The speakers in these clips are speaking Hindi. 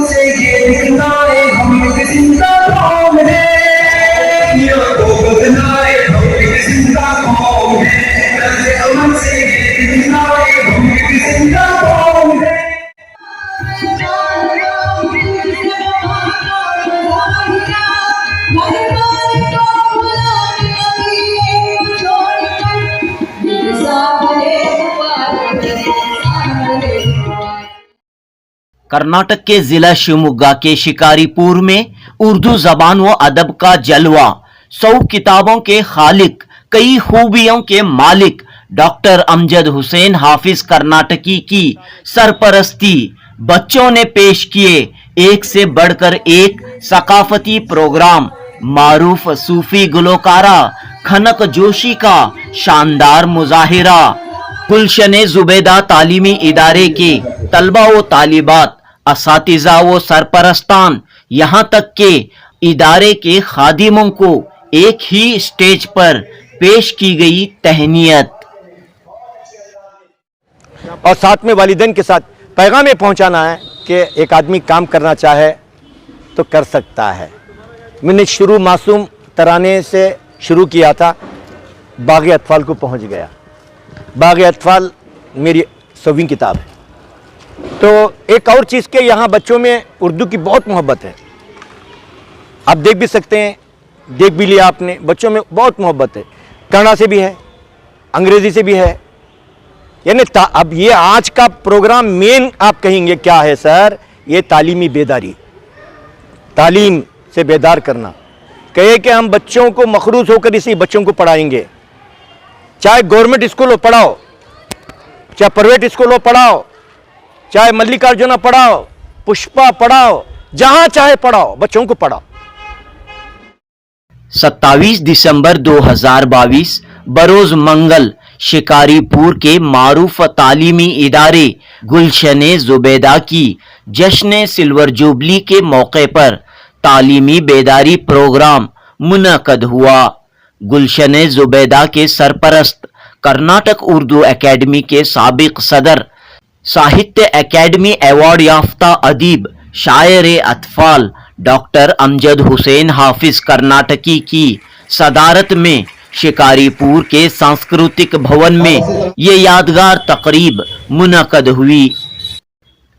से ये दिखलाए हम एक जिंदा कौम है, दुनिया को बदलाए हम एक जिंदा कौम है, तर्ज़े अमल से ये दिखलाए हम एक जिंदा कौम है। कर्नाटक के जिला शिवमोगा के शिकारीपुर में उर्दू जबान व अदब का जलवा, 100 किताबों के खालिक, कई खूबियों के मालिक डॉक्टर अमजद हुसैन हाफिज कर्नाटकी की सरपरस्ती बच्चों ने पेश किए एक से बढ़कर एक सकाफती प्रोग्राम। मारूफ सूफी गुलकारा खनक जोशी का शानदार मुजाहिरा। गुलशन जुबैदा तालीमी इदारे के तलबा व तालिबात, असातिज़ा व सरपरस्तान, यहाँ तक के इदारे के खादिमों को एक ही स्टेज पर पेश की गई तहनीयत। और साथ में वालिदैन के साथ पैगाम ये पहुँचाना है कि एक आदमी काम करना चाहे तो कर सकता है। मैंने शुरू मासूम तराने से शुरू किया था, बाग़ अतफ़ाल को पहुँच गया। बाग़ अतफ़ाल मेरी 100वीं किताब है। तो एक और चीज़ के यहाँ बच्चों में उर्दू की बहुत मोहब्बत है। आप देख भी सकते हैं, देख भी लिया आपने, बच्चों में बहुत मोहब्बत है। कन्नड़ा से भी है, अंग्रेज़ी से भी है। यानी अब ये आज का प्रोग्राम मेन आप कहेंगे क्या है सर, ये तालीमी बेदारी, तालीम से बेदार करना। कहे कि हम बच्चों को मखरूज होकर इसी बच्चों को पढ़ाएंगे, चाहे गवर्नमेंट स्कूल हो पढ़ाओ, चाहे प्राइवेट स्कूल हो पढ़ाओ, चाहे मल्लिकार्जुना पढ़ाओ, पुष्पा पढ़ाओ, जहां चाहे पढ़ाओ, बच्चों को पढ़ाओ। 27 दिसंबर 2022 बरोज मंगल शिकारीपुर के मारूफ तालीमी इदारे गुलशन जुबैदा की जश्न सिल्वर जुबली के मौके पर तालीमी बेदारी प्रोग्राम मुनक़द हुआ। गुलशन जुबैदा के सरपरस्त कर्नाटक उर्दू एकेडमी के साबिक सदर, साहित्य एकेडमी अवार्ड याफ्ता अदीब, शायर अतफाल डॉक्टर अमजद हुसैन हाफिज कर्नाटकी की सदारत में शिकारीपुर के सांस्कृतिक भवन में ये यादगार तकरीब मुनक़द हुई।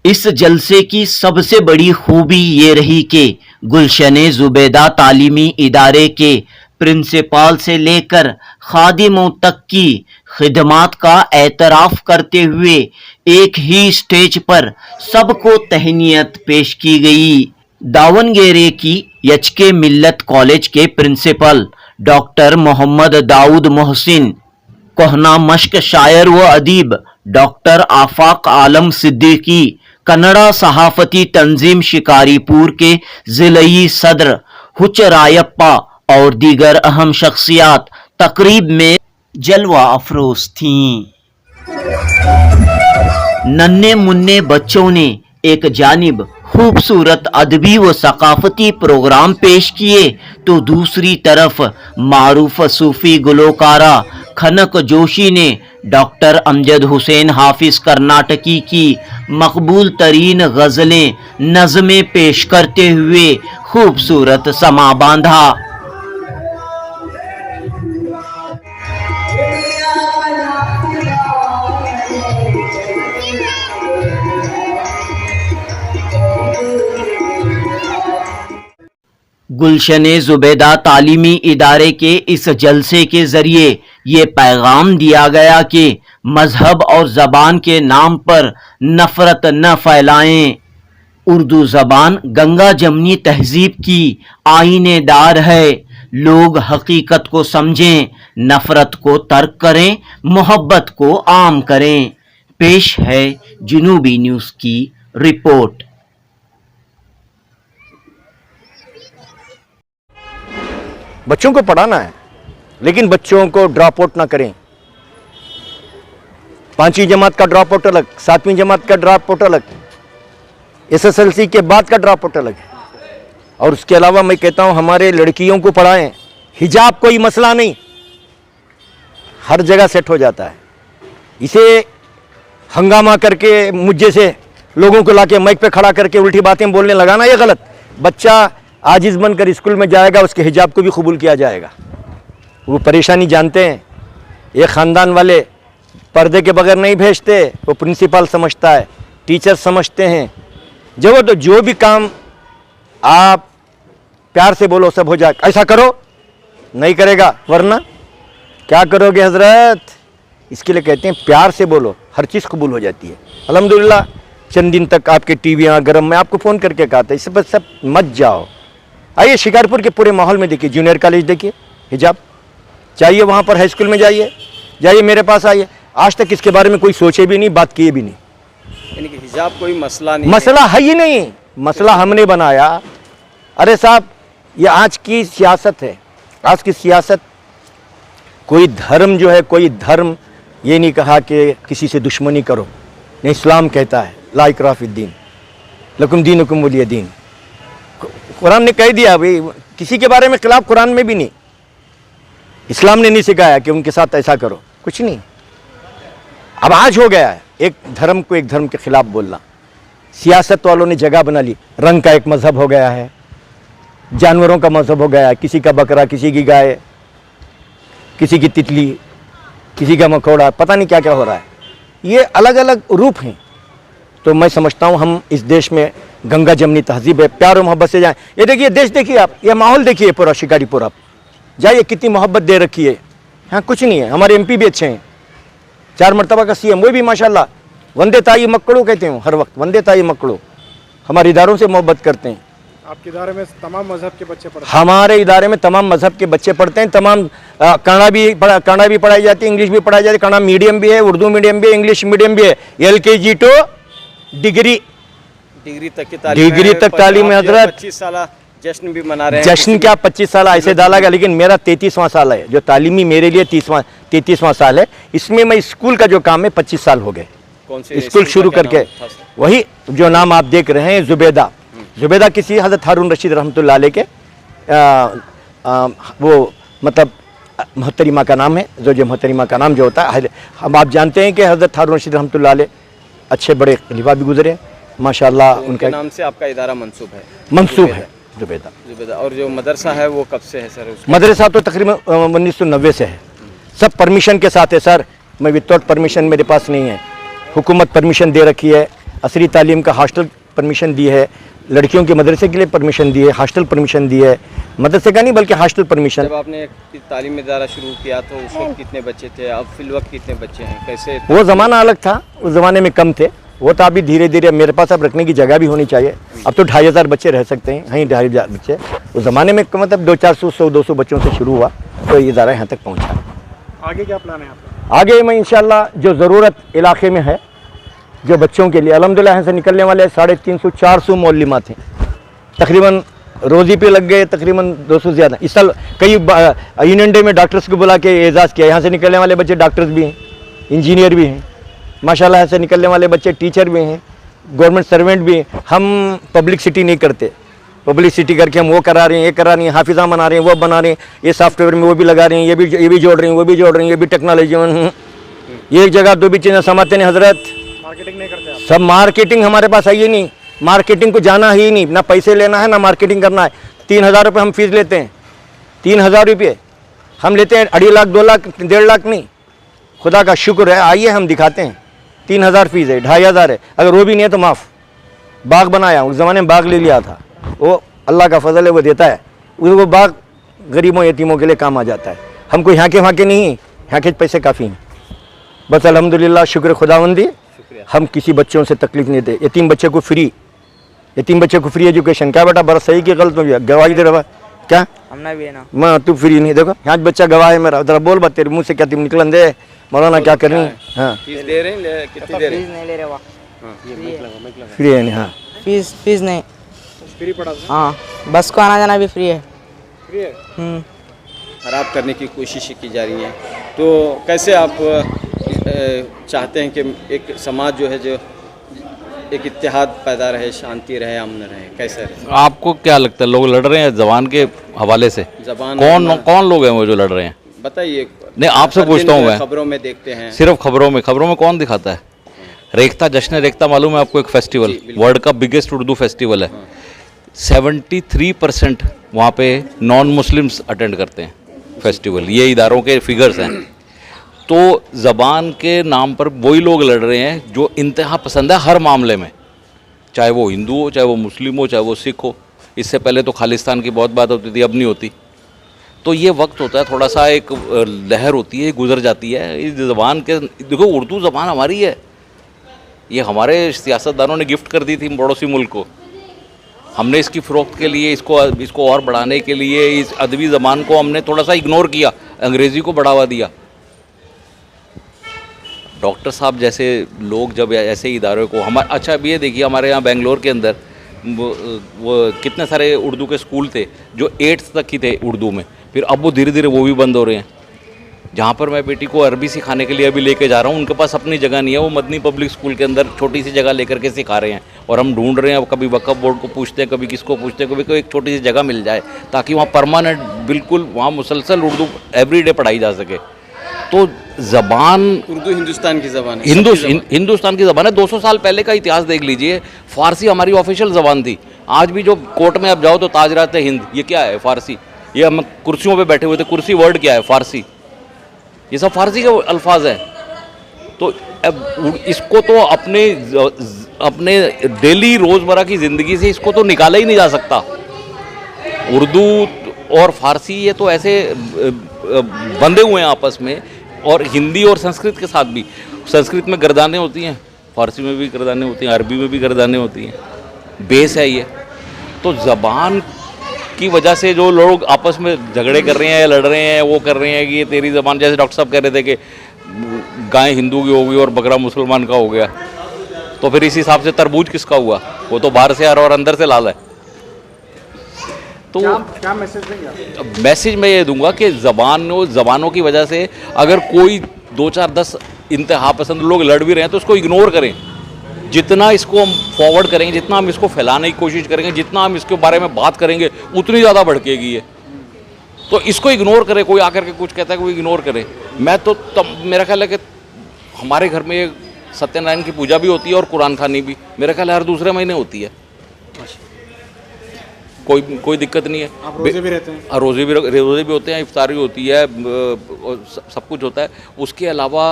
इस जलसे की सबसे बड़ी खूबी ये रही कि गुलशन जुबैदा तालीमी इदारे के प्रिंसिपल से लेकर खादिमों तक की खिदमात का एतराफ़ करते हुए एक ही स्टेज पर सबको तहनीयत पेश की गई। दावनगेरे की एचके मिल्लत कॉलेज के प्रिंसिपल डॉक्टर मोहम्मद दाऊद मोहसिन, कोहना मश्क शायर व अदीब डॉक्टर आफाक आलम सिद्दीकी, कन्नड़ा सहाफ़ती तंजीम शिकारीपुर के ज़िलई सदर हुचरायप्पा और दीगर अहम शख्सियात तकरीब में जलवा अफरोज थीं। नन्हे मुन्ने बच्चों ने एक जानिब खूबसूरत अदबी व सकाफती प्रोग्राम पेश किए तो दूसरी तरफ मारूफ सूफी गुलकारा खनक जोशी ने डॉक्टर अमजद हुसैन हाफिज कर्नाटकी की मकबूल तरीन गज़लें नज़में पेश करते हुए खूबसूरत समा बांधा। गुलशन जुबैदा तालीमी इदारे के इस जलसे के ज़रिए ये पैगाम दिया गया कि मजहब और ज़बान के नाम पर नफ़रत न फैलाएं। उर्दू ज़बान गंगा जमनी तहज़ीब की आईनेदार है। लोग हकीकत को समझें, नफ़रत को तर्क करें, मोहब्बत को आम करें। पेश है जुनूबी न्यूज़ की रिपोर्ट। बच्चों को पढ़ाना है, लेकिन बच्चों को ड्रॉप आउट ना करें। 5वीं जमात का ड्रॉप आउट अलग, 7वीं जमात का ड्रॉप आउट अलग, SSLC के बाद का ड्रॉप आउट अलग है। और उसके अलावा मैं कहता हूं हमारे लड़कियों को पढ़ाएं। हिजाब कोई मसला नहीं, हर जगह सेट हो जाता है। इसे हंगामा करके मुझे से लोगों को लाके माइक पे खड़ा करके उल्टी बातें बोलने लगाना, ये गलत। बच्चा आजिज़ बनकर स्कूल में जाएगा, उसके हिजाब को भी कबूल किया जाएगा। वो परेशानी जानते हैं। ये ख़ानदान वाले पर्दे के बगैर नहीं भेजते, वो प्रिंसिपल समझता है, टीचर समझते हैं। जो भी काम आप प्यार से बोलो सब हो जाए, ऐसा करो, नहीं करेगा वरना क्या करोगे हजरत। इसके लिए कहते हैं प्यार से बोलो, हर चीज़ कबूल हो जाती है। अल्हम्दुलिल्लाह चंद दिन तक आपके टीवियाँ गर्म, मैं आपको फ़ोन करके कहा था, इससे बस सब मत जाओ। आइए शिकारपुर के पूरे माहौल में देखिए, जूनियर कॉलेज देखिए, हिजाब चाहिए वहाँ पर, हाई स्कूल में जाइए मेरे पास आइए। आज तक इसके बारे में कोई सोचे भी नहीं, बात किए भी नहीं। यानी कि हिजाब कोई मसला नहीं मसला है ही नहीं, मसला हमने बनाया। अरे साहब, ये आज की सियासत है। आज की सियासत, कोई धर्म जो है, कोई धर्म ये नहीं कहा कि किसी से दुश्मनी करो, नहीं, इस्लाम कहता है ला इकराह फिद्दीन लकुम दीनुकुम वलिय दीन। कुरान ने कह दिया भाई, किसी के बारे में खिलाफ कुरान में भी नहीं। इस्लाम ने नहीं सिखाया कि उनके साथ ऐसा करो, कुछ नहीं। अब आज हो गया है एक धर्म को एक धर्म के खिलाफ बोलना। सियासत वालों ने जगह बना ली, रंग का एक मजहब हो गया है, जानवरों का मजहब हो गया है, किसी का बकरा, किसी की गाय, किसी की तितली, किसी का मकोड़ा, पता नहीं क्या क्या हो रहा है। ये अलग अलग रूप हैं। तो मैं समझता हूँ हम इस देश में गंगा जमनी तहजीब है, प्यार और मोहब्बत से जाएं। ये देखिए देश, देखिए आप, ये माहौल देखिए पूरा शिकारीपुर, आप जाइए कितनी मोहब्बत दे रखी है। हाँ कुछ नहीं है, हमारे एमपी भी अच्छे हैं, 4 मरतबा का सीएम, वो भी माशाल्लाह वंदे ताई मक्कड़ो कहते हैं हर वक्त, वंदे ताई मक्कड़ो। हमारे इदारों से मोहब्बत करते हैं। आपके इदारे में तमाम मजहब के बच्चे पढ़ते हमारे इदारे में तमाम मजहब के बच्चे पढ़ते हैं। तमाम कन्नड़ा भी पढ़ाई जाती है, इंग्लिश भी पढ़ाई जाती है। कन्नड़ा मीडियम भी है, उर्दू मीडियम भी है, इंग्लिश मीडियम भी है। LKG to डिग्री डिग्री तक की तालीम डिग्री तक तालीम है हजरत। 25 साल जश्न भी मना रहे हैं। जश्न क्या 25 साल ऐसे डाला गया, लेकिन मेरा 33वां साल है। जो तालीमी मेरे लिए 33वां साल है। इसमें मैं स्कूल का जो काम है 25 साल हो गए। कौन से स्कूल शुरू करके, वही जो नाम आप देख रहे हैं जुबैदा, जुबैदा किसी हज़रत हारून रशीद रहमतुल्लाह अलैह के वो मतलब मोहतरिमा का नाम है। जो मोहतरिमा का नाम जो होता है, हम आप जानते हैं कि हज़रत हारून रशीद रहमतुल्लाह अलैह अच्छे बड़े खलीफा भी गुजरे माशाल्लाह। तो उनके नाम से आपका इदारा मंसूब है? मंसूब है जुबैदा। जुबैदा। और जो मदरसा है वो कब से है सर? मदरसा तो तकरीबन 1990 से है, सब परमिशन के साथ है सर। मैं विदाउट परमिशन मेरे पास नहीं है। हुकूमत परमिशन दे रखी है, असरी तालीम का हॉस्टल परमिशन दी है, लड़कियों के मदरसे के लिए परमिशन दी है, हॉस्टल परमिशन दी है, मदरसे का नहीं बल्कि हॉस्टल परमिशन। जब आपने तालीम इदारा शुरू किया तो उस वक्त कितने बच्चे थे? अब फिल वक्त कितने बच्चे हैं? कैसे? वो ज़माना अलग था, उस ज़माने में कम थे। वो तो अभी धीरे धीरे मेरे पास अब रखने की जगह भी होनी चाहिए। अब तो 2500 बच्चे रह सकते हैं, यहीं 2500 बच्चे। उस ज़माने में मतलब 200-400 100-200 बच्चों से शुरू हुआ तो ये इदारा यहाँ तक पहुँचा। आगे क्या प्लान है आपका? आगे मैं इंशाल्लाह जो ज़रूरत इलाके में है, जो बच्चों के लिए अल्हम्दुलिल्लाह यहाँ से निकलने वाले 350-400 मौलिमात हैं। तकरीबन रोज़ी पे लग गए तकरीबन 200 ज़्यादा। इस साल कई यूनियन डे में डॉक्टर्स को बुला के एजाज़ किया। यहाँ से निकलने वाले बच्चे डॉक्टर्स भी हैं, इंजीनियर भी हैं माशाल्लाह। यहाँ से निकलने वाले बच्चे टीचर भी हैं, गवर्नमेंट सर्वेंट भी हैं। हम पब्लिसिटी नहीं करते, पब्लिसिटी करके हम वो करा रहे हैं, ये करा रहे हैं, हाफिज़ा बना रहे हैं, वो बना रहे हैं, ये सॉफ्टवेयर में वो भी लगा रहे हैं, ये भी जोड़ रहे हैं, वो भी जोड़ रहे हैं, ये भी टेक्नोलॉजी में। ये एक जगह 2 भी चीज़ें समाते नहीं हजरत। मार्केटिंग नहीं करते आप? सब मार्केटिंग हमारे पास है ही नहीं, मार्केटिंग को जाना ही नहीं, ना पैसे लेना है ना मार्केटिंग करना है। 3000 रुपये हम फीस लेते हैं, 3000 रुपये हम लेते हैं, 2.5 लाख 2 लाख 1.5 लाख नहीं। खुदा का शुक्र है, आइए हम दिखाते हैं। 3000 फीस है, 2500 है। अगर वो भी नहीं है तो माफ़। बाग बनाया, उस ज़माने में बाग ले लिया था, वो अल्लाह का फजल है, वो देता है। वो बाग गरीबों यतीमों के लिए काम आ जाता है। हमको यहाँ के वहाँ के नहीं, यहाँ के पैसे काफ़ी हैं बस। अल्हम्दुलिल्लाह शुक्र खुदावंदी, हम किसी बच्चों से तकलीफ नहीं दे। यतीम बच्चे को फ्री एजुकेशन। क्या बेटा बरस सही कि गलत हो गया? गवाही दे रहा क्या? हमने भी है ना। मैं तू फ्री नहीं, देखो यहाँ बच्चा गवाह है मेरा। जरा बोल बात, तेरे मुँह से क्या तुम निकलन दे मौलाना, क्या करनी? हाँ फीस दे रहे हैं? कितनी दे रहे फीस नहीं ले रहे वहाँ। फ्री है नहीं? हाँ फीस नहीं। फ्री पढ़ा? हाँ बस को आना जाना भी फ्री है। फ्री है? खराब करने की कोशिश की जा रही है। तो कैसे आप चाहते हैं कि एक समाज जो है, जो एक इत्तेहाद पैदा रहे, शांति रहे, अमन रहे, कैसे रहे? आपको क्या लगता है लोग लड़ रहे हैं ज़बान के हवाले से? ज़बान कौन लोग हैं वो जो लड़ रहे हैं? बताइए। नहीं, आपसे पूछता हूँ मैं। खबरों में देखते हैं, सिर्फ खबरों में कौन दिखाता है? रेख्ता, जश्न रेख्ता मालूम है आपको? एक फेस्टिवल, वर्ल्ड का बिगेस्ट उर्दू फेस्टिवल है। 73% वहाँ पे नॉन मुस्लिम्स अटेंड करते हैं फेस्टिवल, ये इदारों के फिगर्स हैं। तो ज़बान के नाम पर वही लोग लड़ रहे हैं जो इंतहा पसंद है हर मामले में, चाहे वो हिंदू हो, चाहे वो मुस्लिम हो, चाहे वो सिख हो। इससे पहले तो खालिस्तान की बहुत बात होती थी, अब नहीं होती। तो ये वक्त होता है, थोड़ा सा एक लहर होती है, गुजर जाती है। इस ज़बान के, देखो उर्दू ज़बान हमारी है, ये हमारे सियासतदानों ने गिफ्ट कर दी थी पड़ोसी मुल्क को। हमने इसकी फ़रोख्त के लिए, इसको और बढ़ाने के लिए इस अदबी ज़बान को हमने थोड़ा सा इग्नोर किया, अंग्रेज़ी को बढ़ावा दिया। डॉक्टर साहब जैसे लोग जब ऐसे इदारों को अच्छा अब ये देखिए, हमारे यहाँ बेंगलोर के अंदर वो कितने सारे उर्दू के स्कूल थे जो 8th तक ही थे उर्दू में, फिर अब वो धीरे धीरे वो भी बंद हो रहे हैं। जहाँ पर मैं बेटी को अरबी सिखाने के लिए अभी लेके जा रहा हूँ, उनके पास अपनी जगह नहीं है, वो मदनी पब्लिक स्कूल के अंदर छोटी सी जगह लेकर के सिखा रहे हैं। और हम ढूंढ रहे हैं, कभी वक्फ बोर्ड को पूछते हैं, कभी किसको पूछते हैं, कभी कोई एक छोटी सी जगह मिल जाए ताकि वहाँ परमानेंट बिल्कुल वहाँ मुसलसल उर्दू एवरीडे पढ़ाई जा सके। तो ज़बान उर्दू हिंदुस्तान की ज़बान है, हिंदुस्तान की ज़बान है। 200 साल पहले का इतिहास देख लीजिए, फ़ारसी हमारी ऑफिशियल ज़बान थी। आज भी जो कोर्ट में आप जाओ तो ताजरात हिंद, ये क्या है? फ़ारसी। ये हम कुर्सियों पे बैठे हुए थे, कुर्सी वर्ड क्या है? फ़ारसी। ये सब फ़ारसी के अल्फाज हैं। तो अब इसको तो अपने डेली रोज़मर्रा की ज़िंदगी से इसको तो निकाला ही नहीं जा सकता। उर्दू और फ़ारसी ये तो ऐसे बंधे हुए हैं आपस में, और हिंदी और संस्कृत के साथ भी। संस्कृत में गर्दानें होती हैं, फ़ारसी में भी गर्दानें होती हैं, अरबी में भी गर्दानें होती हैं। बेस है ये। तो ज़बान की वजह से जो लोग आपस में झगड़े कर रहे हैं, लड़ रहे हैं, वो कर रहे हैं कि ये तेरी ज़बान, जैसे डॉक्टर साहब कह रहे थे कि गाय हिंदू की हो गई और बकरा मुसलमान का हो गया, तो फिर इस हिसाब से तरबूज किसका हुआ? वो तो बाहर से आ रहा और अंदर से लाल है। तो क्या मैसेज देंगे आप? मैसेज मैं ये दूंगा कि ज़बानों की वजह से अगर कोई 2, 4, 10 इंतहा पसंद लोग लड़ भी रहे हैं तो उसको इग्नोर करें। जितना इसको हम फॉरवर्ड करेंगे, जितना हम इसको फैलाने की कोशिश करेंगे, जितना हम इसके बारे में बात करेंगे, उतनी ज़्यादा भड़केगी ये। तो इसको इग्नोर करे। कोई आकर के कुछ कहता है, कोई इग्नोर करे। मैं तो मेरा ख्याल है कि हमारे घर में सत्यनारायण की पूजा भी होती है और कुरान खानी भी, मेरा ख्याल है हर दूसरे महीने होती है। कोई दिक्कत नहीं है। आप रोजे भी रहते हैं? रोज़े भी होते हैं, इफ्तारी होती है, सब कुछ होता है। उसके अलावा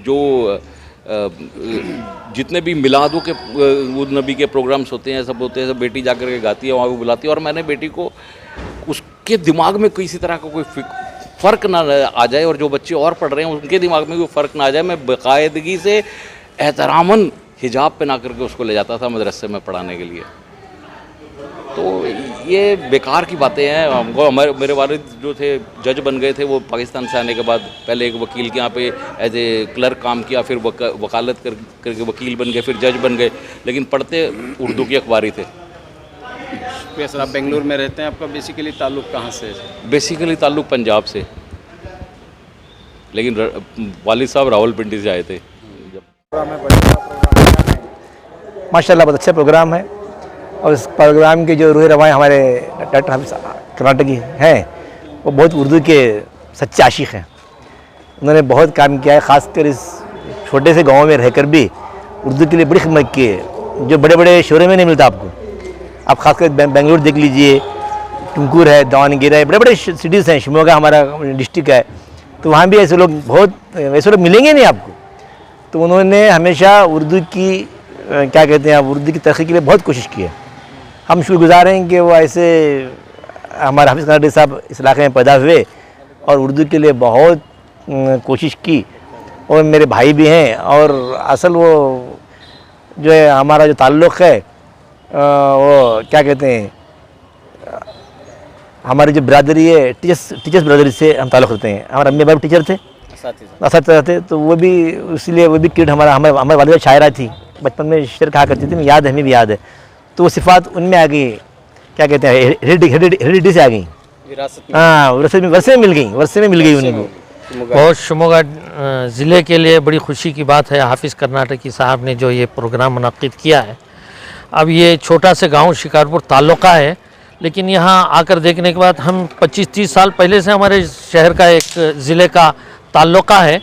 जो जितने भी मिलादों के नबी के प्रोग्राम्स होते हैं, सब होते हैं, सब बेटी जाकर के गाती है, वहाँ भी बुलाती है। और मैंने बेटी को उसके दिमाग में किसी तरह का कोई फ़र्क ना आ जाए, और जो बच्चे और पढ़ रहे हैं उनके दिमाग में कोई फ़र्क ना आ जाए, मैं बाकायदगी से एहतरामन हिजाब पहना करके उसको ले जाता था मदरसे में पढ़ाने के लिए। तो ये बेकार की बातें हैं। हमको मेरे वालिद जो थे जज बन गए थे, वो पाकिस्तान से आने के बाद पहले एक वकील के यहाँ पे एज ए क्लर्क काम किया, फिर वकालत करके वकील बन गए, फिर जज बन गए, लेकिन पढ़ते उर्दू की अखबारी थे। सर आप बेंगलुरु में रहते हैं, आपका बेसिकली ताल्लुक़ कहाँ से है? बेसिकली ताल्लुक़ पंजाब से, लेकिन वालिद साहब रावलपिंडी से आए थे। माशाल्लाह बहुत अच्छा प्रोग्राम है, और इस प्रोग्राम के जो रूह रवाएँ हमारे डॉक्टर हाफिज़ कर्नाटकी हैं, वो बहुत उर्दू के सच्चे आशिक़ हैं। उन्होंने बहुत काम किया है, ख़ासकर इस छोटे से गांव में रहकर भी उर्दू के लिए बड़ी खिदमत की है, जो बड़े बड़े शहरों में नहीं मिलता आपको। आप खासकर बेंगलुरु देख लीजिए, तुमकुर है, दावणगेरे है, बड़े बड़े सिटीज़ हैं, शिमोगा हमारा डिस्ट्रिक्ट है, तो वहाँ भी ऐसे लोग मिलेंगे नहीं आपको। तो उन्होंने हमेशा उर्दू की क्या कहते हैं, उर्दू की तरक्की के लिए बहुत कोशिश की है। हम शुक्रगुज़ार हैं कि वो ऐसे हमारे हाफिज़ कर्नाटकी साहब इस इलाके में पैदा हुए और उर्दू के लिए बहुत कोशिश की, और मेरे भाई भी हैं। और असल वो जो है हमारा जो ताल्लुक़ है, वो क्या कहते हैं, हमारी जो बिरादरी है टीचर्स बिरादरी से हम ताल्लुक़ रखते हैं। हमारे अम्मी बाप टीचर थे, साथ थे, तो वो भी इसलिए वो भी किड हमारे वालिदा शायरा थी, बचपन में शेर कहा करती थी, याद है, हमें भी याद है। तो वो सिफ़ात उनमें आ गई, क्या कहते हैं, हेरिडिटी से आ गई, हाँ, वर्षे में मिल गई उनको। बहुत शिमोगा ज़िले के लिए बड़ी खुशी की बात है, हाफिज़ कर्नाटकी साहब ने जो ये प्रोग्राम मुनक्किद किया है। अब ये छोटा से गांव शिकारपुर तालुका है, लेकिन यहाँ आकर देखने के बाद हम 25-30 साल पहले से हमारे शहर का एक ज़िले का ताल्लुका है,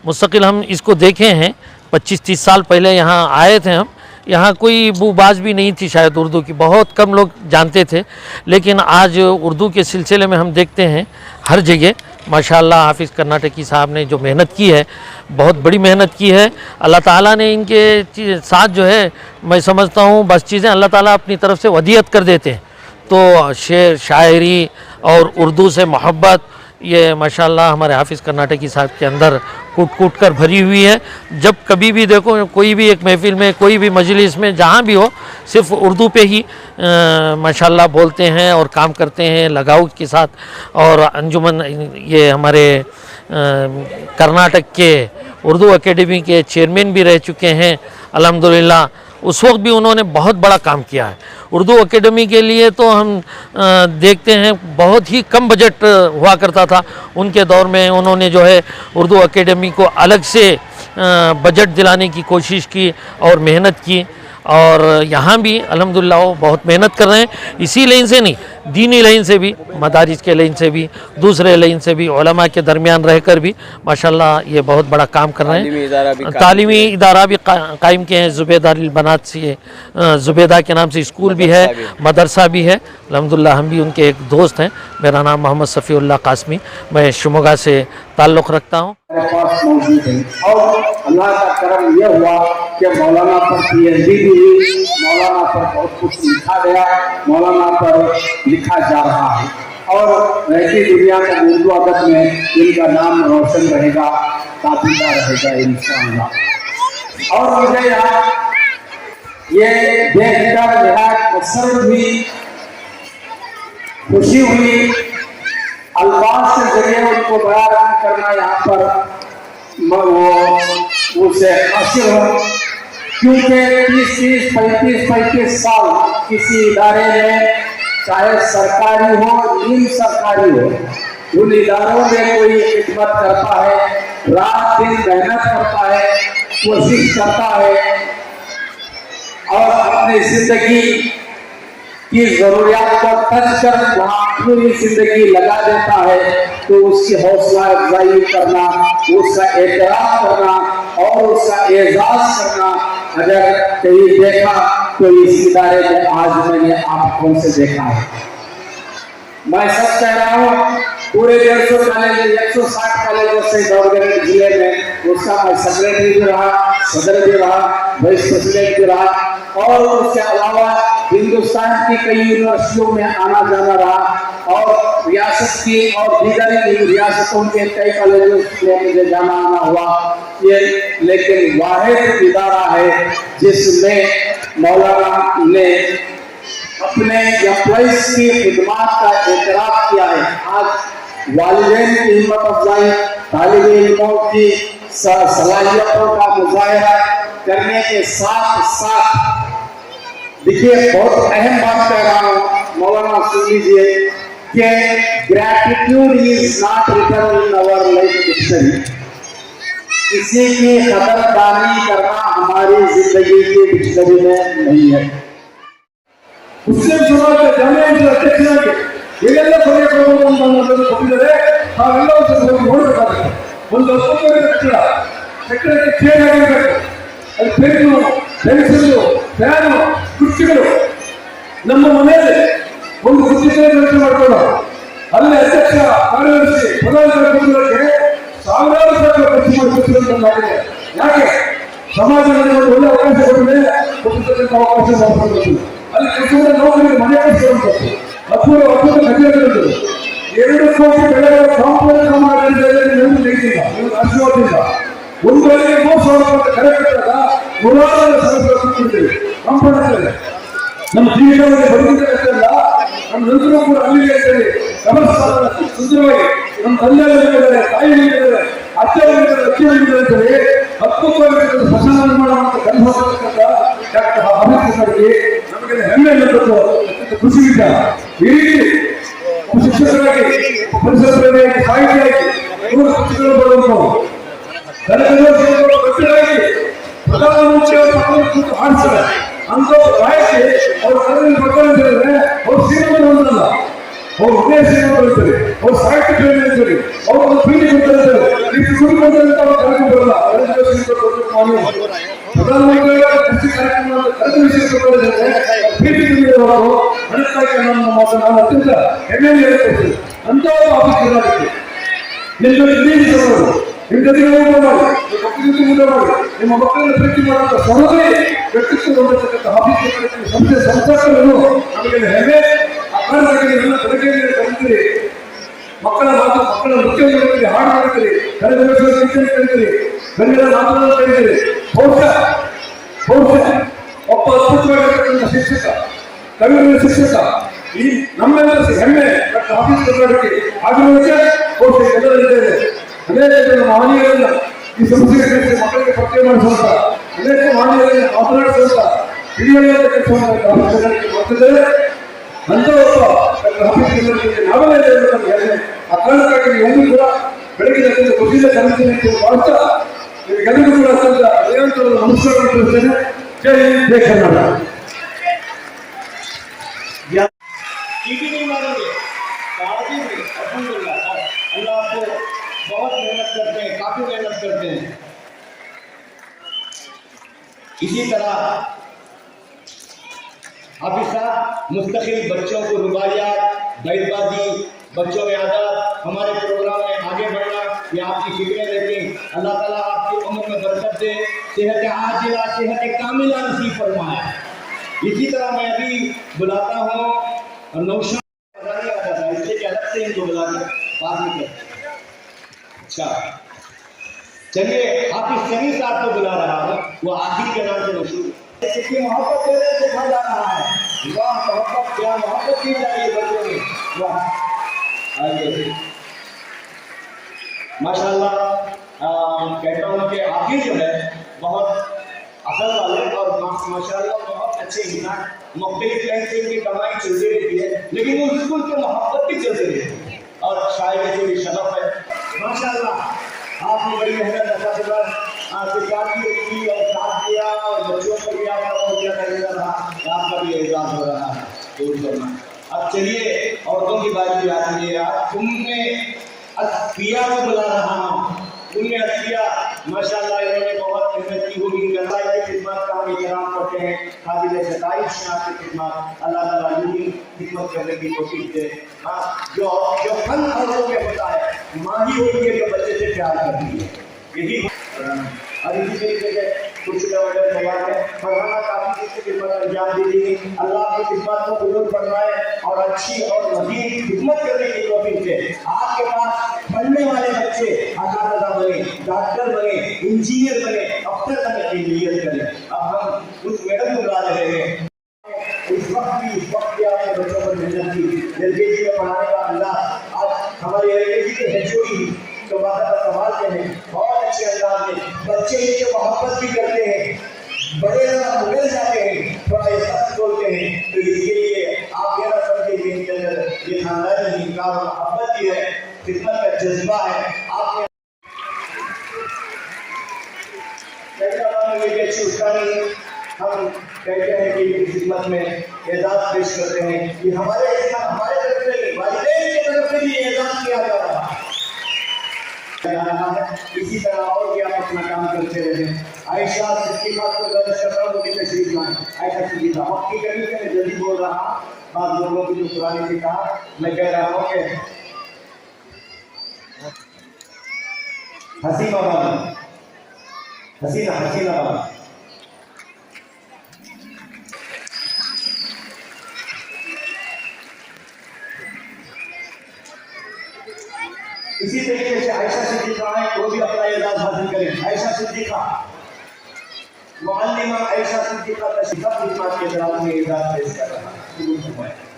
मुस्तकिल हम इसको देखे हैं। 25-30 साल पहले यहाँ आए थे हम। यहाँ कोई बूबाज भी नहीं थी शायद उर्दू की, बहुत कम लोग जानते थे। लेकिन आज उर्दू के सिलसिले में हम देखते हैं हर जगह माशाल्लाह हाफिज़ कर्नाटकी साहब ने जो मेहनत की है, बहुत बड़ी मेहनत की है। अल्लाह ताला ने इनके साथ जो है, मैं समझता हूँ बस चीज़ें अल्लाह ताला अपनी तरफ से वदियत कर देते हैं। तो शेर शायरी और उर्दू से मोहब्बत ये माशाल्लाह हमारे हाफिज़ कर्नाटकी साहब के अंदर कूट कूट कर भरी हुई है। जब कभी भी देखो, कोई भी एक महफिल में, कोई भी मजलिस में, जहाँ भी हो, सिर्फ उर्दू पे ही माशाल्लाह बोलते हैं और काम करते हैं लगाव के साथ। और अंजुमन, ये हमारे कर्नाटक के उर्दू एकेडमी के चेयरमैन भी रह चुके हैं अल्हम्दुलिल्लाह। उस वक्त भी उन्होंने बहुत बड़ा काम किया है उर्दू एकेडमी के लिए। तो हम देखते हैं बहुत ही कम बजट हुआ करता था उनके दौर में। उन्होंने जो है उर्दू एकेडमी को अलग से बजट दिलाने की कोशिश की और मेहनत की। और यहाँ भी अल्हम्दुलिल्लाह वो बहुत मेहनत कर रहे हैं। इसी लाइन से नहीं, दीनी लाइन से भी, मदारिस के लाइन से भी, दूसरे लाइन से भी, उलमा के दरमियान रहकर भी माशाल्लाह ये बहुत बड़ा काम कर रहे हैं। तालीमी इदारा भी कायम किए हैं। ज़ुबैदा बनात से, ज़ुबैदा के नाम से स्कूल भी है, मदरसा भी है अल्हम्दुलिल्लाह। हम भी उनके एक दोस्त हैं। मेरा नाम मोहम्मद सफ़ीउल्लाह कासमी, मैं शिमोगा से ताल्लुक़ रखता हूँ। मेरे पास मौजूद है और अल्लाह का करम यह हुआ कि मौलाना पर PhD भी हुई, मौलाना पर बहुत कुछ लिखा गया, मौलाना पर लिखा जा रहा है और रहती दुनिया में उर्दू अदब में इनका नाम रोशन रहेगा, ताबीदा रहेगा इंशाअल्लाह। और मुझे यहाँ ये देखकर निहायत मसरत हुई, खुशी हुई। अल्फाज के जरिए उनको बयान करना यहाँ पर वो उसे हासिल हो, क्योंकि 30-35 साल किसी इदारे में, चाहे सरकारी हो निम सरकारी हो, उन इदारों में कोई खिदमत करता है, रात दिन मेहनत करता है, कोशिश करता है और अपनी जिंदगी की जरूरियात को टच कर वहाँ पूरी जिंदगी लगा देता है, तो उसकी हौसला अफजाई करना, उसका एहतराम करना और उसका एजाज करना अगर कहीं देखा तो इस इदारे में आज मैंने आंखों से देखा है। मैं सच कह रहा हूँ, पूरे 150 कॉलेज, 160 कॉलेजों से गवर्नमेंट जिले में उसका मैं सेक्रेटरी भी रहा, सदर भी रहा, वाइस प्रेसिडेंट भी रहा और उसके अलावा हिंदुस्तान की कई यूनिवर्सिटियों में आना जाना रहा और रियासत की और दीगर रियासतों के कई कॉलेजों में मुझे जाना आना हुआ। ये लेकिन वाहिद इदारा है जिसमें मौलाना ने अपने एम्प्लॉइज की खिदमत का एतराफ़ किया है। आज वालिदैन की हिम्मत अफजाई, तालिबे इल्मों की सलाहियतों का मुजाहिरा करने के साथ साथ, देखिए बहुत अहम बात कह रहा हूँ, मौलाना सुन लीजिए कि gratitude is not written in our life dictionary. किसी की कदरदानी करना हमारी जिंदगी की डिक्शनरी में नहीं है। ಮುಸ್ಲಿಂ ಸಮಾಜದ ಜಮಾಯಿತ ಅಧ್ಯಕ್ಷರಾಗಿ ಈಗೆಲ್ಲ ಕೊಟ್ಟಿದ್ದಾರೆ, ನಾವೆಲ್ಲ ಹೋಗಿ ನೋಡಬೇಕಾಗುತ್ತೆ. ಒಂದು ಅದ್ಭುತವಾದ ಕಟ್ಟಡಕ್ಕೆ ಚೇಂಜ್ ಆಗಿರಬೇಕು. ಅದು ಪೆನ್ನು, ಪೆನ್ಸಿಲ್ಲು, ಫ್ಯಾನು, ಕುರ್ಚಿಗಳು. ನಮ್ಮ ಮನೆಯಲ್ಲಿ ಒಂದು ಕುರ್ಚಿ ಕೆಲಸ ಮಾಡ್ಕೊಳ್ಳೋ, ಅಲ್ಲಿ ಅಧ್ಯಕ್ಷ, ಕಾರ್ಯದರ್ಶಿ, ಪ್ರಧಾನ ಕಾರ್ಯದರ್ಶಿಗಳಿಗೆ ಸಾವಿರಾರು ಸಾವಿರ ಖರ್ಚು ಮಾಡಿಕೊಟ್ಟಿದ್ದಾರೆ. ಯಾಕೆ? ಸಮಾಜದಲ್ಲಿ ಒಂದು ಒಳ್ಳೆ ಅವಕಾಶ ಕೊಟ್ಟರೆ ಅವಕಾಶ ಮಾಡ್ಕೊಳ್ಬೇಕು. ಅಲ್ಲಿ ಕೆಲಸದ ನೌಕರಿಗೆ ಮನೆ ಕಟ್ಟಿಸುವಂಥದ್ದು ಅದ್ಭುತ ಕಥೆಗಳಿದ್ದು 2 ಕೋಟಿ ಬೆಳೆಗಳ ಕಾಂಪೌಂಡ್ ಮಾಡಿಲ್ಲ ಆಶೀರ್ವಾದದಿಂದ 1,30,000 ಕರೆ ಕಟ್ಟದ ನೂರಾರು ಸಮಸ್ಯೆಗಳು ಕಾಂಪೌಂಡ್ ನಮ್ಮ ಜೀವನದಲ್ಲಿ ಬದುಕಿದ್ದಲ್ಲ. ನಮ್ಮ ನಂತರ ಕೂಡ ಅಲ್ಲಿಗೆ ಇರ್ತೇವೆ. ಸಮಸ್ತ ಸುಂದರವಾಗಿ ನಮ್ಮ ತಂದೆಗಳಿದ್ದಾರೆ, ತಾಯಿಗಳಿದ್ದಾರೆ, ಅಜ್ಜಗಳಿದ್ದಾರೆ, ಅದ್ಭುತವಾಗಿ ಸ್ಮಶಾನ ನಿರ್ಮಾಣ ಕಲಿಸತಕ್ಕಂಥ ಡಾಕ್ಟರ್ ಅಂಬೇಡ್ಕರ್ಗೆ ನಮಗೆ ಹೆಮ್ಮೆ ಅನ್ನೋದು ಖುಷಿ ಇಲ್ಲ. ಈ ರೀತಿ ಶಿಕ್ಷಕರಾಗಿ, ಪರಿಸರ ಪ್ರೇಮಿಯಾಗಿ, ಸಾಹಿತಿಯಾಗಿ ನೂರು ಪುಸ್ತಕಗಳು ಬರುವುದು ಗಟ್ಟಿಯಾಗಿ ಪ್ರಧಾನಮಂತ್ರಿ ಆಡ್ತಾರೆ ಅಂತ ರಾಯಕ್ಕೆ ಅವ್ರ ಕನ್ನಡ ಮಕ್ಕಳಿದ್ದಾರೆ. ಅವ್ರು ಶ್ರೀಮಂತ ಹೊಂದಲ್ಲ, ಅವ್ರು ಉಪನ್ಯಾಸ ಬರುತ್ತಾರೆ, ಅವ್ರು ಸಾಹಿತ್ಯ ಪ್ರೇಮಿ ಇರ್ತಾರೆ, ಅವ್ರು ಒಂದು ಪ್ರೀತಿ ಕೊಡ್ತಾರೆ, ಈ ಸುದ್ದಿ ಕೊಡ್ತಾರೆ ಅಂತ ಅವ್ರು ಕರೆದು ಬರಲ್ಲ. ಪ್ರಧಾನಮಂತ್ರಿಗಳ ಕೃಷಿ ಕಾರ್ಯಕ್ರಮ ಕರೆದ ವಿಷಯ ಪ್ರೀತಿ ತುಂಬಿದವರು ಅದಕ್ಕಾಗಿ ನನ್ನ ಮಾತು ನಾನು ಅತ್ಯಂತ ಹೆಮ್ಮೆಯಿಂದ ಹೇಳ್ಕೊಡ್ತೀನಿ. ಅಂತ ಆಫೀಸ್ ಇರೋದಕ್ಕೆ ನಿಮ್ಮ ಜೊತೆಗೆ ಊಟ ಮಾಡಿ, ಊಟ ಮಾಡಿ, ನಿಮ್ಮ ಮಕ್ಕಳನ್ನ ಪ್ರೀತಿ ಮಾಡುವಂತ ಸಹೋದರಿ ವ್ಯಕ್ತಿತ್ವ ಹೊಂದಿರತಕ್ಕಂಥ ಆಫೀಸ್ ಸಂಸ್ಥೆ ಸಂಸ್ಥಾಪಕರು ನಮಗೆ ಹೆಮ್ಮೆ. ಆ ಕಾರಣಕ್ಕಾಗಿ ನನ್ನ ಬೆಳಗ್ಗೆಯಲ್ಲಿ ಕಲಿತೀರಿ, ಮಕ್ಕಳ ಮಾತು, ಮಕ್ಕಳ ನೃತ್ಯ ಕಲಿತೀರಿ, ಹಾಡು ಕಲಿತೀರಿ, ಕಲಿಸುವ ಶಿಕ್ಷಣ ಕಲಿತೀರಿ, ಕನ್ನಡ ಮಾತುಗಳನ್ನು ಕಲಿತೀರಿ. ಬಹುಶಃ ಒಬ್ಬ ಅದ್ಭುತವಾಗಿರ್ತಕ್ಕಂಥ ಶಿಕ್ಷಕ, ಕವಿಗಳ ಶಿಕ್ಷಕ ಈ ನಮ್ಮೆಲ್ಲರ ಹೆಮ್ಮೆ ಡಾಕ್ಟರ್ ಆಫೀಸ್ ಕರ್ನಾಟಕ ಆಗಿರುವುದಕ್ಕೆ ಬಹುಶಃ ಎಲ್ಲರಿದ್ದೇವೆ. ಅನೇಕ ಜನ ಮಹನೀಯರನ್ನ ಈ ಸಂಸ್ಥೆಗೆ ಮಕ್ಕಳಿಗೆ ಪರಿಚಯ ಮಾಡಿಸುವಂತ, ಅನೇಕ ಮಹನೀಯರನ್ನ ಮಾತನಾಡಿಸುವಂತ ಹಿರಿಯರ ಕೆಲಸವನ್ನು ಮಾಡ್ತಿದ್ದೇವೆ. ಅಂತ ಒಬ್ಬ ಡಾಕ್ಟರ್ ಆಫೀಸ್ ಕರ್ನಾಟಕಕ್ಕೆ ನಾವೆಲ್ಲ ನಮಗೆ ಹೆಮ್ಮೆ. ಆ ಕಾರಣಕ್ಕಾಗಿ ನೀವು ಕೂಡ ಬೆಳಗಿನ ಖುಷಿಯಿಂದ ಕಲಿತೀನಿ ಅಂತ ಭಾವಿಸ್ತಾ ನಿಮಗೆಲ್ಲರಿಗೂ ಕೂಡ ಅತ್ಯಂತ ಹೃದಯಾಂತರದ ನಮಸ್ಕಾರವನ್ನು ತಿಳಿಸ್ತೇನೆ. ಜೈ ಹಿಂದ್, ಜೈ ಕರ್ನಾಟಕ. टीवी नहीं मारेंगे तो आगे भी अल्हम्दुलिल्लाह अल्लाह आपको बहुत मेहनत करते हैं, काफी मेहनत करते हैं। इसी तरह हाफिज साहब मुस्तकिल बच्चों को रुबाइयात, बैतबाजी, बच्चों में आदत, हमारे प्रोग्राम में आगे बढ़ना, ये आपकी फिक्रें रहती। अल्लाह ताला आपकी उम्र में बरकत दे, सेहत आजिला सेहत कामिला नसीब फरमाए। इसी तरह मैं अभी बुलाता हूँ और नौशाद आता था, इसलिए कि अलग से इनको बुला कर बात नहीं करते। अच्छा चलिए, हाफिज सनी साहब को बुला रहा हूँ, वो आखिर के नाम से मशहूर। कितनी मोहब्बत देने से खा जा रहा है, वाह मोहब्बत, क्या मोहब्बत की जा रही है बच्चों में, वाह। आइए माशाल्लाह, कहता हूँ कि आखिर जो है बहुत असल वाले और माशाल्लाह बहुत अच्छे इंसान, मुख्तलिफ लाइन से इनकी कमाई चलती रहती है, लेकिन वो स्कूल की मोहब्बत भी चलती रहती है और शायरी से भी शरफ है माशाल्लाह। आपने बड़ी मेहनत रखा की और साथ दिया और बच्चों को भी आपका बहुत ज़्यादा रहा, आपका भी एहसास हो रहा है दूर करना। अब चलिए औरतों की बात भी आती है। आज तुमने असफिया को बुला रहा हूँ, उनमें असफिया माशाल्लाह इन्होंने बहुत मेहनत की होगी, गंगाई की खिदमत का हम एहतराम करते हैं, काबिल सताइश आपकी खिदमत, अल्लाह ताला यूं खिदमत करने की कोशिश दे। हाँ, जो फन औरतों में होता है, माँ ही होती है जो बच्चे से प्यार करती है, यही। और इसी तरीके से कुछ तैयार है, फरहाना काफी इसकी खिदमत अंजाम दी थी। अल्लाह की खिदमत को बुलंद फरमाए और अच्छी और मज़ीद खिदमत करने की तौफीक दे। आपके पास पढ़ने वाले बच्चे आकाशदा बने, डॉक्टर बने, इंजीनियर बने, अफसर बने, इंजीनियर करें। अब हम उस मैडम को बुला रहे हैं। इस वक्त भी आपने बच्चों पर मेहनत की, एलकेजी में पढ़ाने का अंदाज, आज हमारे एलकेजी के एचओडी तो बात संभालते हैं बहुत अच्छे अंदाज में, बच्चे इनसे मोहब्बत भी करते हैं, बड़े मिल जाते हैं, थोड़ा सख्त बोलते हैं। तो इसके लिए आप ये ना समझिए कि इनके अंदर ये खानदानी इंकार और मोहब्बत भी है, खिदमत का जज्बा है। आपने हम कहते हैं कि खिदमत में एजाज पेश करते हैं कि हमारे तरफ से वालिदैन की तरफ से भी एजाज किया जा रहा है। इसी तरह और भी आप अपना काम करते रहे। आयशा सिद्दीक़ा को दर्ज करता हूँ कि तशरीफ लाएं। आयशा सिद्दीक़ा वक्त की कमी से मैं जल्दी बोल रहा हूँ, बाद लोगों की जो पुरानी से कहा, मैं कह रहा हूँ कि हसीना बाबा, हसीना बाबा, इसी तरीके से आयशा सिद्दीक़ा है, वो भी अपना एजाज हासिल करें। आयशा सिद्दीक़ा, मुअल्लिमा आयशा सिद्दीक़ा तशरीफ़ खिदमत के दौरान में एजाज पेश कर रहा है।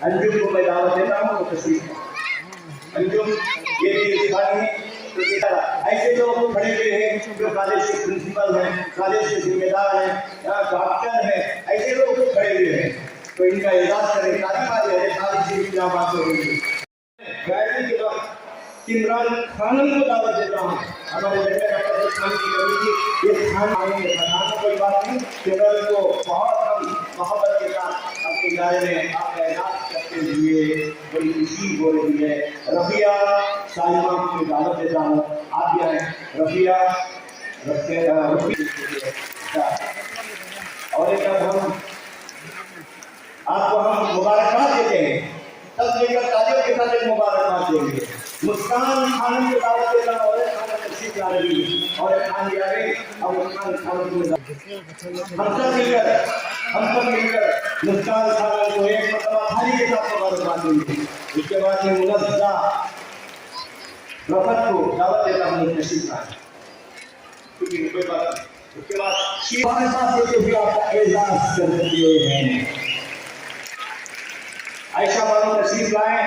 अंजुम को मैं दावत देता हूँ, वो तशरीफ़ अंजुम ये भी दिखाई है। तो ऐसे लोग खड़े हुए हैं जो कॉलेज के प्रिंसिपल हैं, कॉलेज के जिम्मेदार हैं, डॉक्टर हैं, ऐसे लोग खड़े हुए हैं, तो इनका एजाज करें। तारीफ आ जाए, तारीफ की क्या बात होगी। गायत्री के वक्त इमरान खान को दावत देता हूँ, हमारे बेटे डॉक्टर खान की कमेटी ये खान आएंगे, खान कोई बात नहीं, इमरान को बहुत हम मोहब्बत के साथ अपने दायरे में आपका इलाज करते हुए बड़ी खुशी हो रही है। रफिया सालिमा को दावत देता हूँ, आप भी आए। रफिया और एक हम आपको हम मुबारकबाद देते हैं, सब लेकर तालियों के साथ एक मुबारकबाद देंगे। मुस्कान खान को दावत देता हूँ, और खान तशरीफ ला रही है, और खान भी आ गई। अब मुस्कान खान को हम सब मिलकर मुस्कान खान को एक मरतबा थाली के साथ मुबारकबाद देंगे। उसके बाद में मुनज़्ज़ा रफत को दावत देता हूँ तशरीफ लाए। कोई बात नहीं। उसके बाद मुबारकबाद देते हुए आपका एजाज करते हैं। आयशा बानो तशरीफ लाए।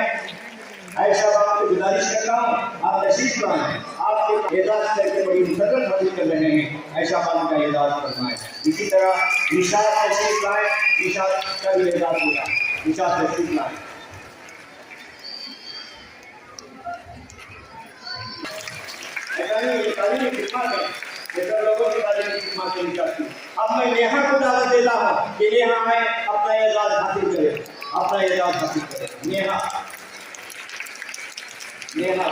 आयशा बानो को गुजारिश करता हूँ, आप तशरीफ लाएं। आपके एजाज करके बड़ी मुसर्रत हाजिर कर रहे हैं, आयशा बानो का एजाज फरमाएं। इसी तरह निशात तशरीफ लाए, निशात का भी एजाज होगा। निशात तशरीफ लाए। लोगों की अब मैं नेहा को दावत देता हूँ कि नेहा में अपना एजाज हासिल करे, अपना एजाज हासिल करे। नेहा नेहा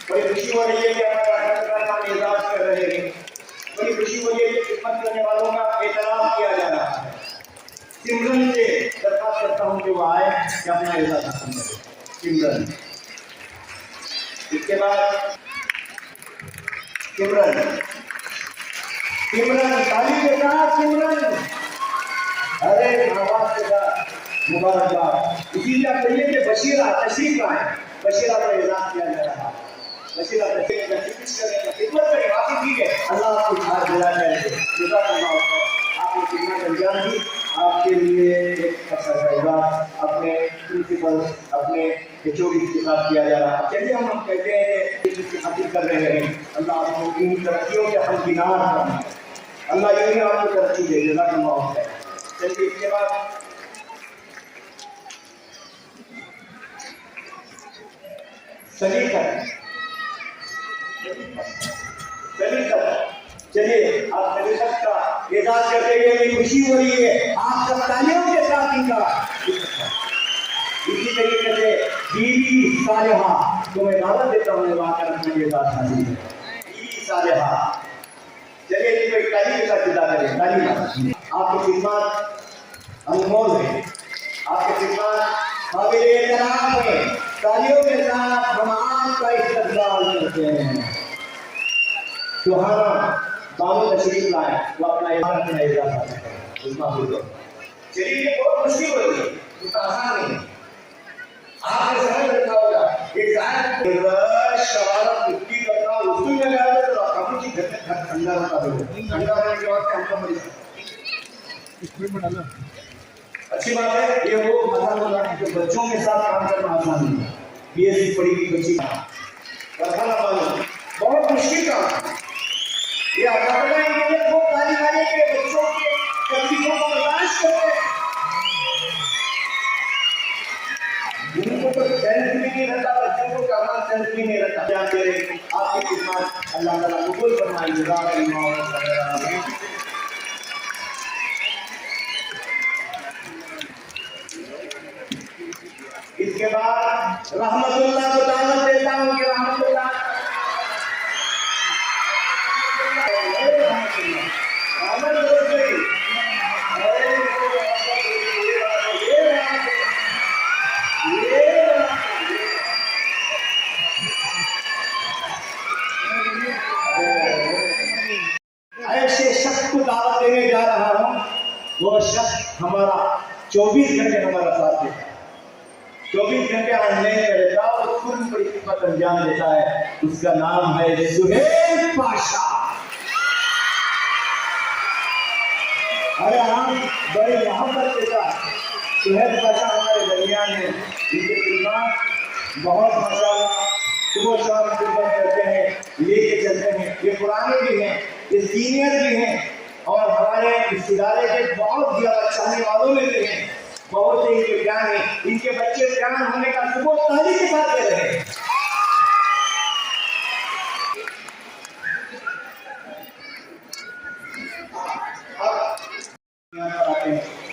बड़ी खुशी हो रही है कि हमारा एजाज कर रहे हैं। बड़ी खुशी हो रही है कि खिदमत करने वालों का एहतराम किया जा रहा है। सिमरन से दरख्वास्त करता हूँ कि वो आए कि अपना एजाज हासिल करे। सिमरन, इसके बाद सिमरन, सिमरन ताली के साथ सिमरन, अरे आवाज के साथ मुबारकबाद। इसीलिए आप कहिए कि बशीरा तशरीफ लाए। बशीरा का एजाज किया जा रहा है। बशीरा तशरीफ करें, खिदमत करें, बाकी ठीक है। अल्लाह आपको हाथ दिला जाएगा। आपने कितना अंजाम दी, आपके लिए एक अपने प्रिंसिपल अपने HOD के साथ किया जा रहा है। चलिए हम कहते हैं कि हासिल कर रहे हैं। अल्लाह आपको इन तरक्कियों के हमकिनार करना है। अल्लाह यही आपको तरक्की दे। जज़ाकल्लाह खैर। चलिए इसके बाद सलीकत, चलिए आप सलीकत का एजाज करते हुए मेरी खुशी हो रही है। आप सब तालियों के साथ इनका इसी तरीके से बीवी सालिहा को मैं दावत देता हूँ वाकर अपने एजाज हासिल करें। बीवी सालिहा, चलिए इनको एक ताली के साथ विदा करें। ताली आपकी खिदमत अनमोल है, आपकी खिदमत काबिल एहतराम है। तालियों के साथ हम आपका इस्तकबाल करते हैं। सुहाना बानो तशरीफ लाए, वो अपना एजाज हासिल करें। चलिए बहुत मुश्किल हो रही है, इतना आसान नहीं है। आपने समझ रखा होगा एक शरारत मुक्ति करना उसको में लगा दे तो आपको की घर ठंडा होता है। ठंडा होने के बाद हमको मरी अच्छी बात है। ये वो मजा होगा जो बच्चों के साथ काम करना आसान नहीं है। BSc पढ़ी हुई बच्ची कारखाना पालन बहुत मुश्किल काम है। ये अकादमी वो ताली मारने के बच्चों के तकलीफों को बर्दाश्त करते हैं। उनको तो सेंस भी नहीं रहता, बच्चों को कमाल सेंस भी नहीं रहता। क्या करें आपकी खिदमत अल्लाह ताला कबूल फरमाए। इसके बाद रहमतुल्लाह को दावत देता हूँ कि रहमतुल्लाह ऐसे शख्स को दावत देने जा रहा हूँ, वो शख्स हमारा 24 घंटे हमारा साथ देता है। 24 घंटे हम नहीं रहता और खुद बड़ी खिदमत अंजाम देता है। उसका नाम है सुहेल पाशा। अरे हम बड़े मोहब्बत के साथ सुहेल पाशा हमारे दरमियान है। इनके खिदमत बहुत माशाल्लाह सुबह शाम खिदमत करते हैं, लेके चलते हैं। ये पुराने भी हैं, ये सीनियर भी हैं और हमारे इस इदारे के बहुत ज्यादा चाहने वालों में भी हैं। बहुत से इनके ज्ञान है, इनके बच्चे ज्ञान होने का सुबह ताली के साथ दे रहे हैं।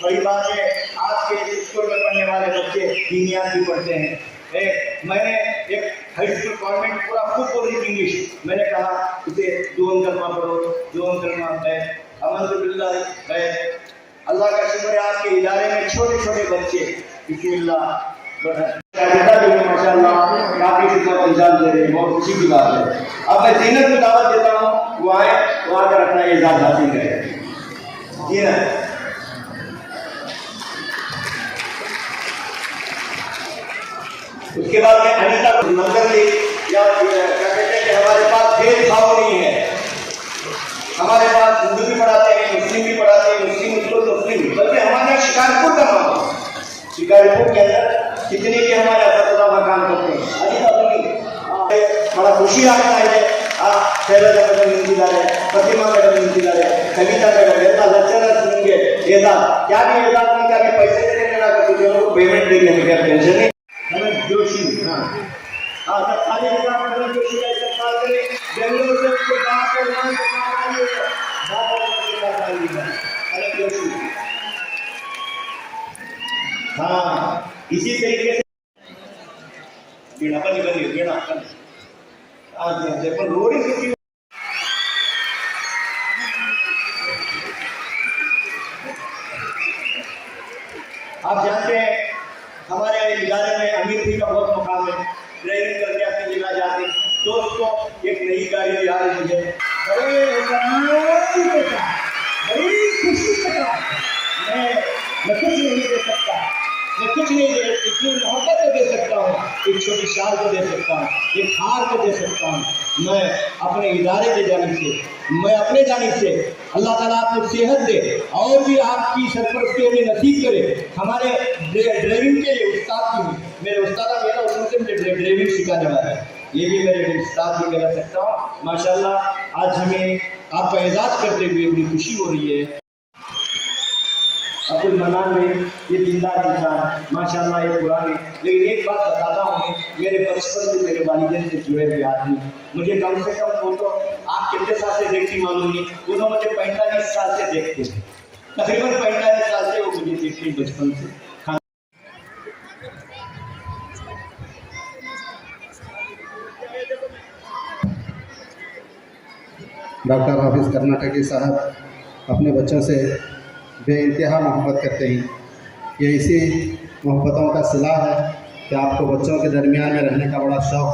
बड़ी बात है, आज के स्कूल में पढ़ने वाले बच्चे दीनियात भी पढ़ते हैं। मैंने एक हाई स्कूल कॉन्वेंट पूरा खूब बोल रही इंग्लिश, मैंने कहा उसे दुआन कलमा पढ़ो, दुआन कलमा है अल्हम्दुलिल्लाह है। अल्लाह का शुक्र है आपके इदारे में छोटे छोटे बच्चे बिस्मिल्लाह माशाल्लाह काफी खिदमत अंजाम दे रहे हैं, बहुत खुशी की बात है। अब मैं जीनत को दावत देता हूँ, वो आए वो आकर अपना एजाज हासिल करें। जीनत उसके बाद में अनिता को मंदिर ले या क्या कहते हैं कि हमारे पास भेदभाव नहीं है, हमारे पास हिंदू भी पढ़ाते हैं, मुस्लिम भी पढ़ाते हैं, मुस्लिम उसको मुस्लिम, बल्कि हमारे यहाँ शिकारपुर का मामला, शिकारपुर के अंदर कितने के हमारे असतुल्लाह काम करते हैं। अनिता बोली बड़ा खुशी आता है। शैलजा मैडम इंतजार है, प्रतिमा मैडम इंतजार है, कविता मैडम ऐसा लेक्चरर सुनेंगे, ऐसा क्या भी एजाज नहीं क्या भी पैसे देने लगा कर तुझे उनको पेमेंट देंगे, मुझे टेंशन नहीं। हमें जोशी हाँ सब खाली जगह पर जोशी का इस्तेमाल करें, बेंगलुरु से उसको बात करना अलग जोशी। हाँ इसी तरीके से बीड़ा बनी बनी बीड़ा आज देखो लोरी सुखी। आप जानते हैं हमारे इदारे में अमीर भी का बहुत मुकाम है, ड्राइविंग करके अपनी जगह जाते। दोस्तों एक नई गाड़ी आ रही मुझे बड़ी खुशी के साथ मैं कुछ नहीं दे सकता, मैं कुछ नहीं दे इतनी मोहब्बत को दे सकता हूँ, एक छोटी शाल को दे सकता हूँ, एक हार को दे सकता हूँ। मैं अपने इदारे के जानिब से, मैं अपने जानिब से अल्लाह ताला आपको सेहत दे और भी आपकी सरपरस्ती हमें नसीब करे। हमारे ड्राइविंग के लिए उस्ताद भी मेरे उस्ताद मेरा उसमें से मुझे ड्राइविंग सिखाने वाला है, ये भी मेरे उस्ताद भी कह सकता हूँ। माशाल्लाह आज हमें आपका एजाज़ करते हुए बड़ी खुशी हो रही है। अब्दुल मनान में ये जिंदार इंसान माशाल्लाह ये पुराने, लेकिन एक बात बताता हूँ, मेरे बचपन से मेरे वालिदैन से जुड़े हुए आदमी, मुझे कम से कम वो तो आप कितने साल से देखती मालूम नहीं, वो तो मुझे 45 साल से देखते थे, तकरीबन 45 साल से वो मुझे देखती बचपन से। डॉक्टर हाफिज कर्नाटकी साहब अपने बच्चों से बेइंतहा मोहब्बत करते हैं। ये इसी मोहब्बतों का सिला है कि आपको बच्चों के दरमियान में रहने का बड़ा शौक़,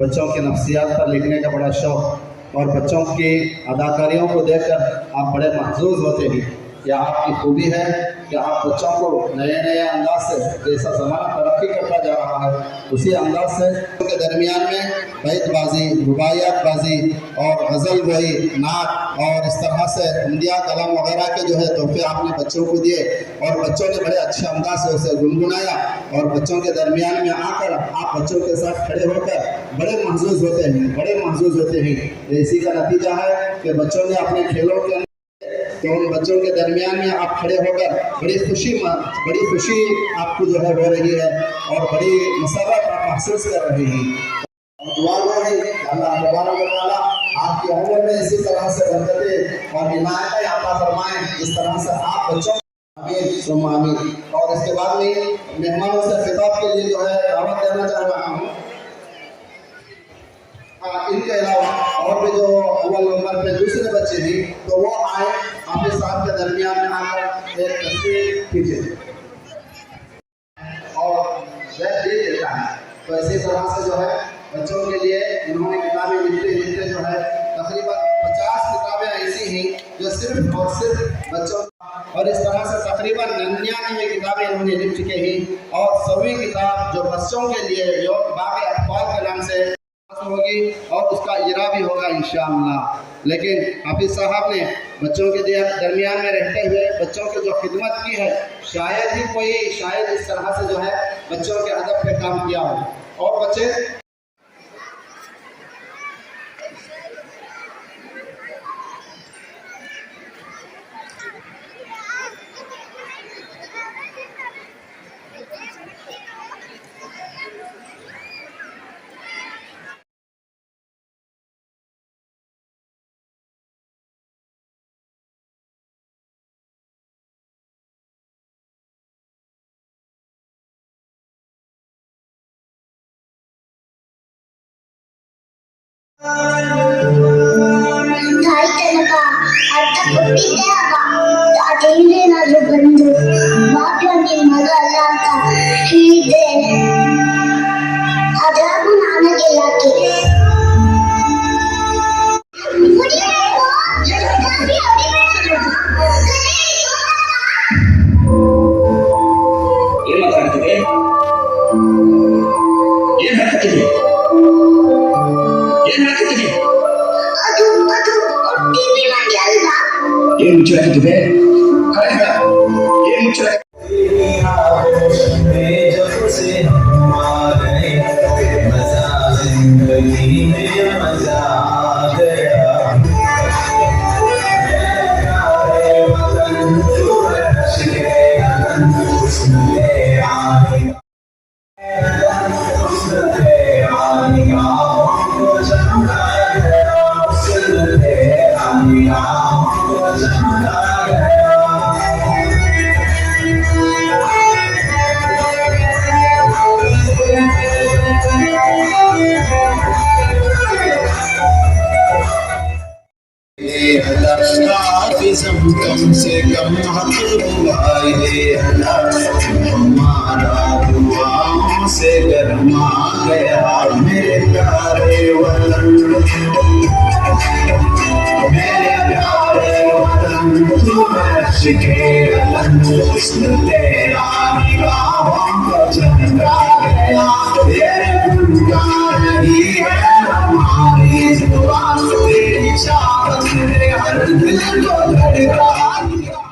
बच्चों के नफ्सियात पर लिखने का बड़ा शौक़ और बच्चों की अदाकारियों को देखकर आप बड़े महसूस होते हैं। यह आपकी खूबी है कि आप बच्चों को नए नए अंदाज से, जैसा ज़माना तरक्की करता जा रहा है उसी अंदाज से के दरमियान में बैतबाजी, रुबाइयातबाजी और गज़ल गोई, नात और इस तरह से हिंदिया कलाम वगैरह के जो है तोहफे आपने बच्चों को दिए और बच्चों ने बड़े अच्छे अंदाज से उसे गुनगुनाया और बच्चों के दरमियान में आकर आप बच्चों के साथ खड़े होकर बड़े महसूस होते हैं, बड़े महसूस होते हैं। इसी का नतीजा है कि बच्चों ने अपने खेलों के तो उन बच्चों के दरमियान में आप खड़े होकर बड़ी खुशी आपको जो है हो रही है और बड़ी मसरत आप महसूस कर रहे हैं। दुआ करें अल्लाह तबारक व तआला आपकी उम्र में इसी तरह से बरकतें और इनायतें अता फरमाएं, इस तरह से आप बच्चों आमीन। और इसके बाद में मेहमानों से खिताब के लिए जो है दावत देना चाह रहा हूँ। इनके अलावा और भी जो अव्वल नंबर पे दूसरे बच्चे हैं तो वो आए हाफिज साहब के दरमियान में आकर एक तस्वीर खींचे और वह दे देता है। तो इसी तरह से जो है बच्चों के लिए इन्होंने किताबें लिखते जो है तकरीबन 50 किताबें ऐसी हैं जो सिर्फ और सिर्फ बच्चों, और इस तरह से तकरीबन 99 किताबें इन्होंने लिख चुके हैं और 100वीं किताब जो बच्चों के लिए जो बाग अतफाल के नाम से होगी और उसका इजरा भी होगा इंशाअल्लाह। लेकिन हाफिज साहब ने बच्चों के दरमियान में रहते हुए बच्चों की जो खिदमत की है शायद इस तरह से जो है बच्चों के अदब पे काम किया हो और बच्चे ತಾಯ್ತನಕ ಅರ್ಥ ಕೊಟ್ಟಿದ್ದೆ ಆಗ ಅದೇನೇ ನಾನು ಬಂದು ಭಾಗ್ಯ ನಿನ್ ಮಗ ಅಲ್ಲ ಅಂತ ಹೇಳಿದ್ದೆ ಅದ್ರಾಗೂ ನಾನು ಗೆಲ್ಲಕ್ಕೆ ಏನ್ ಮಾತಾಡ್ತಿದೆ ಏನ್ ಹೇಳ್ತಿದ್ದೀವಿ ಏನ್ ಹೇಳ್ತಿದ್ದೀವಿ ಅದು ಟಿವಿ ಮಂಡ್ಯ ಅಲ್ವಾ ಏನ್ ಮುಚ್ಚಲಾಗ್ತಿದೆ ಏನ್ ಮುಚ್ಚಲ कम से कम हक बुआए हमारा दुआओं से गरमा गया मेरे प्यारे वतन मेरे प्यारे वतन तू रश के अलन हुस्न तेरा निगाहों को चमका गया तेरे गुनगान ही है हमारी दुआ तेरी चाहत ने हर दिल को धड़का दिया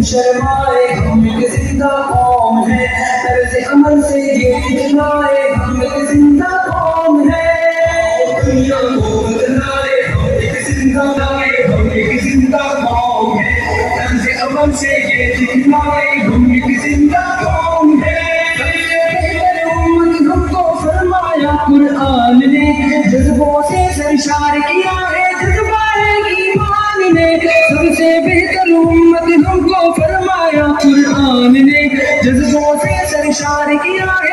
शर्माए हम एक जिंदा कौम है तर्ज अमल से ये दिखलाए हम एक जिंदा कौम है दुनिया को बदलाए हम एक जिंदा कौम है तर्ज अमल से ये दिखलाए हम एक जिंदा कौम है हमको फरमाया कुरान ने जज्बों से सरशार किया है जज्बाए ईमान ने सबसे बेहतर उम्मत हमको फरमाया कुरान ने जज्बों से सरशार किया